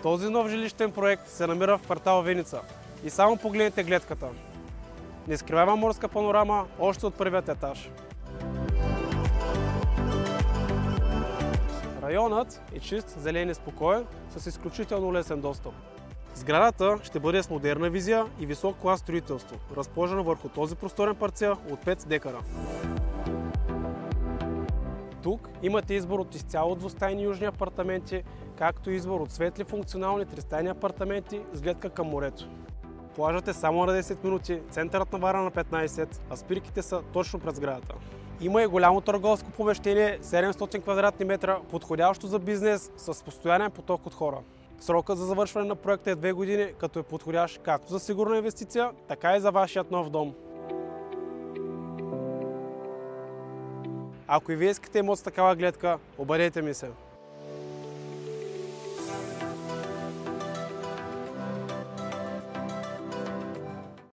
Този нов жилищен проект се намира в квартал Виница. И само погледнете гледката. Нескриваема морска панорама още от първият етаж. Районът е чист, зелен и спокоен, с изключително лесен достъп. Сградата ще бъде с модерна визия и висок клас строителство, разположена върху този просторен парцел от 5 декара. Тук имате избор от изцяло двустайни южни апартаменти, както и избор от светли функционални тристайни апартаменти с гледка към морето. Плажът е само на 10 минути, центърът на Варна на 15, а спирките са точно пред сградата. Има и голямо търговско помещение, 700 квадратни метра, подходящо за бизнес с постоянен поток от хора. Срокът за завършване на проекта е 2 години, като е подходящ както за сигурна инвестиция, така и за вашият нов дом. Ако и вие искате имот с такава гледка, обадете ми се.